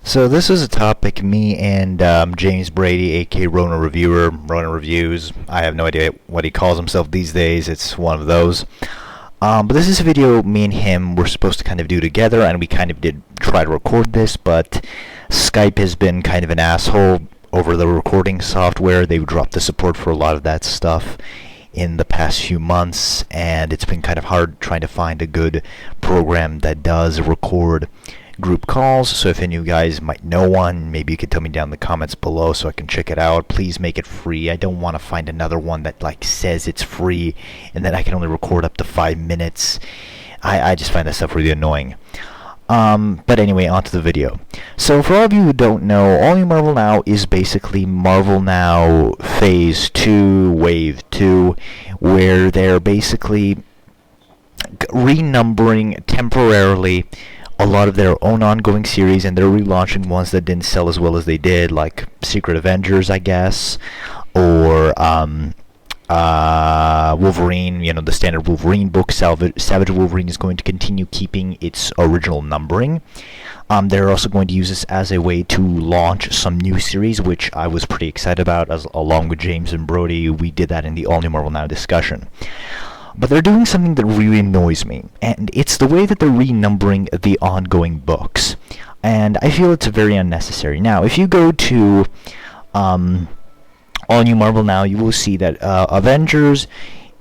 So this is a topic me and James Brady, aka Rona Reviewer, Rona Reviews. I have no idea what he calls himself these days. It's one of those. But this is a video me and him were supposed to kind of do together, and we kind of did try to record this, but Skype has been kind of an asshole over the recording software. They've dropped the support for a lot of that stuff in the past few months, and it's been kind of hard trying to find a good program that does record group calls. So if any of you guys might know one, maybe you could tell me down in the comments below so I can check it out. Please make it free. I don't want to find another one that says it's free and then I can only record up to 5 minutes. I just find that stuff really annoying. But anyway, on to the video. So for all of you who don't know, All New Marvel Now is basically Marvel Now Phase 2, Wave 2, where they're basically renumbering temporarily a lot of their own ongoing series, and they're relaunching ones that didn't sell as well as they did, like Secret Avengers, I guess, or Wolverine. The standard Wolverine book, Savage Wolverine, is going to continue keeping its original numbering. They're also going to use this as a way to launch some new series, which I was pretty excited about, along with James and Brody. We did that in the All New Marvel Now discussion. But they're doing something that really annoys me, and it's the way that they're renumbering the ongoing books. And I feel it's very unnecessary. Now, if you go to All New Marvel Now, you will see that Avengers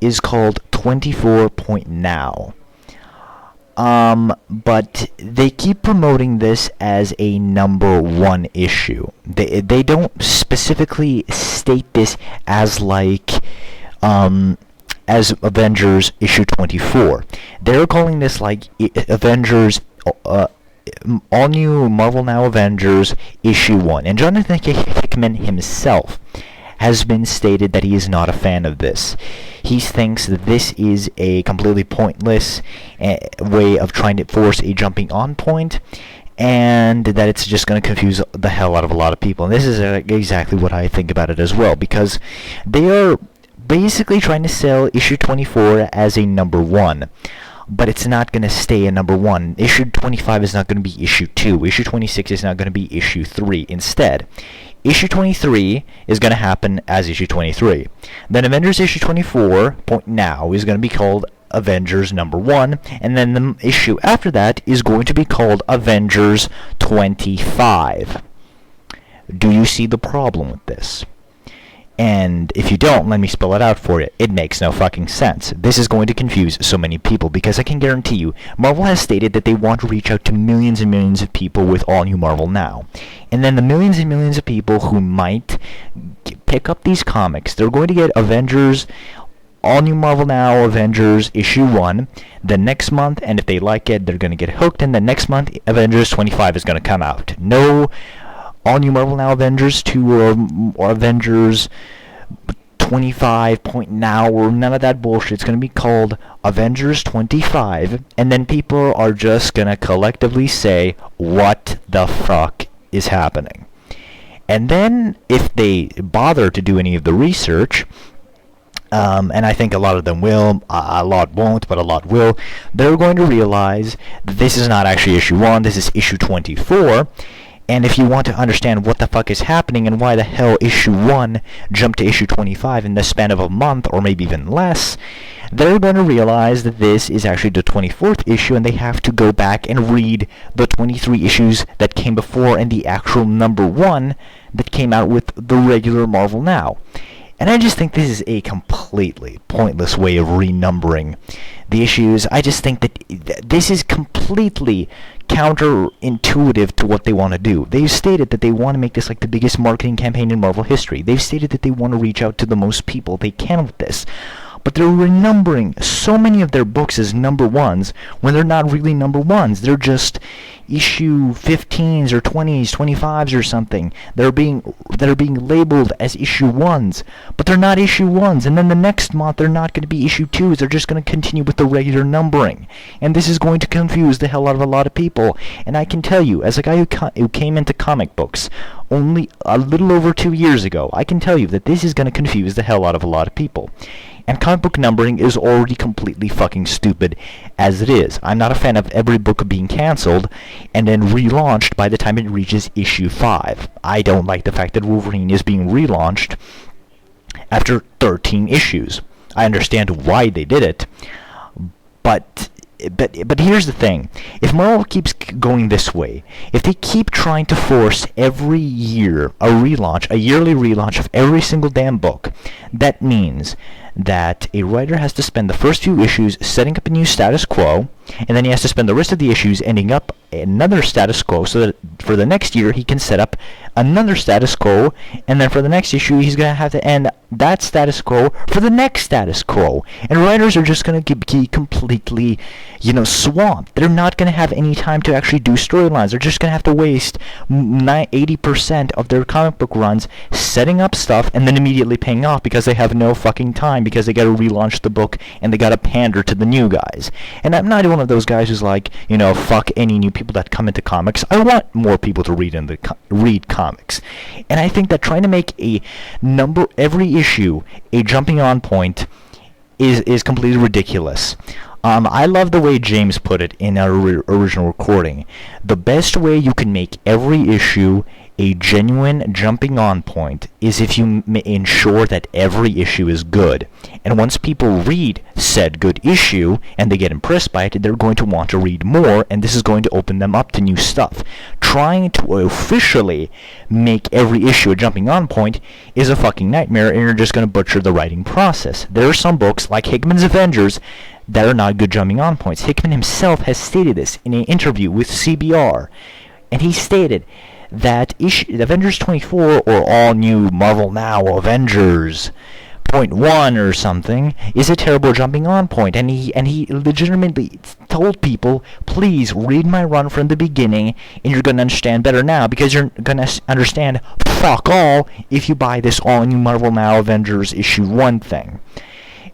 is called 24.now. But they keep promoting this as a number 1 issue. They don't specifically state this as as Avengers issue 24. They're calling this Avengers, All New Marvel Now Avengers issue 1. And Jonathan Hickman himself has been stated that he is not a fan of this. He thinks that this is a completely pointless way of trying to force a jumping on point, and that it's just going to confuse the hell out of a lot of people. And this is exactly what I think about it as well, because they are basically trying to sell issue 24 as a number 1, but it's not going to stay a number 1. Issue 25 is not going to be issue 2. Issue 26 is not going to be issue 3. Instead, issue 23 is going to happen as issue 23. Then Avengers issue 24.now is going to be called Avengers number 1, and then the issue after that is going to be called Avengers 25. Do you see the problem with this? And if you don't, let me spell it out for you. It makes no fucking sense. This is going to confuse so many people, because I can guarantee you, Marvel has stated that they want to reach out to millions and millions of people with All New Marvel Now. And then the millions and millions of people who might pick up these comics, they're going to get Avengers, All New Marvel Now Avengers issue 1 the next month, and if they like it, they're going to get hooked, and the next month Avengers 25 is going to come out. No All New Marvel Now Avengers 2 or Avengers 25.now or none of that bullshit. It's going to be called Avengers 25, and then people are just going to collectively say, what the fuck is happening? And then if they bother to do any of the research, and I think a lot of them will, a lot won't, but a lot will, they're going to realize that this is not actually issue 1, this is issue 24. And if you want to understand what the fuck is happening and why the hell issue 1 jumped to issue 25 in the span of a month, or maybe even less, they're going to realize that this is actually the 24th issue, and they have to go back and read the 23 issues that came before and the actual number 1 that came out with the regular Marvel Now. And I just think this is a completely pointless way of renumbering the issues. I just think that this is completely counterintuitive to what they want to do. They've stated that they want to make this the biggest marketing campaign in Marvel history. They've stated that they want to reach out to the most people they can with this. But they're renumbering so many of their books as number 1s when they're not really number 1s. They're just issue 15s or 20s, 25s or something. They're being labeled as issue 1s, but they're not issue 1s. And then the next month they're not going to be issue 2s. They're just going to continue with the regular numbering. And this is going to confuse the hell out of a lot of people. And I can tell you, as a guy who came into comic books only a little over 2 years ago, I can tell you that this is going to confuse the hell out of a lot of people. And comic book numbering is already completely fucking stupid as it is. I'm not a fan of every book being cancelled, and then relaunched by the time it reaches issue 5. I don't like the fact that Wolverine is being relaunched after 13 issues. I understand why they did it, but here's the thing. If Marvel keeps going this way, if they keep trying to force every year a yearly relaunch of every single damn book, that means that a writer has to spend the first few issues setting up a new status quo, and then he has to spend the rest of the issues ending up another status quo, so that for the next year he can set up another status quo, and then for the next issue he's going to have to end that status quo for the next status quo. And writers are just going to be completely, swamped. They're not going to have any time to actually do storylines. They're just going to have to waste 80% of their comic book runs setting up stuff and then immediately paying off because they have no fucking time, because they got to relaunch the book and they got to pander to the new guys. And I'm not one of those guys who's like, fuck any new people that come into comics. I want more people to read comics. And I think that trying to make every issue a jumping on point is completely ridiculous. I love the way James put it in our original recording. The best way you can make every issue a genuine jumping on point is if you ensure that every issue is good. And once people read said good issue and they get impressed by it, they're going to want to read more, and this is going to open them up to new stuff. Trying to officially make every issue a jumping on point is a fucking nightmare, and you're just going to butcher the writing process. There are some books, like Hickman's Avengers, that are not good jumping on points. Hickman himself has stated this in an interview with CBR, and he stated that Avengers 24 or All New Marvel Now Avengers .1 or something is a terrible jumping on point, and he legitimately told people, please read my run from the beginning and you're going to understand better now, because you're going to understand fuck all if you buy this All New Marvel Now Avengers issue 1 thing.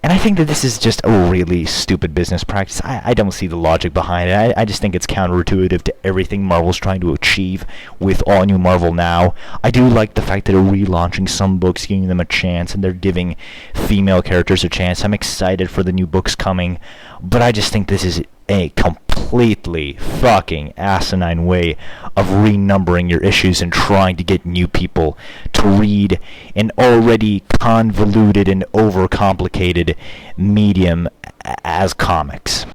And I think that this is just a really stupid business practice. I don't see the logic behind it. I just think it's counterintuitive to everything Marvel's trying to achieve with All New Marvel Now. I do like the fact that they're relaunching some books, giving them a chance, and they're giving female characters a chance. I'm excited for the new books coming, but I just think this is a completely fucking asinine way of renumbering your issues and trying to get new people to read an already convoluted and overcomplicated medium as comics.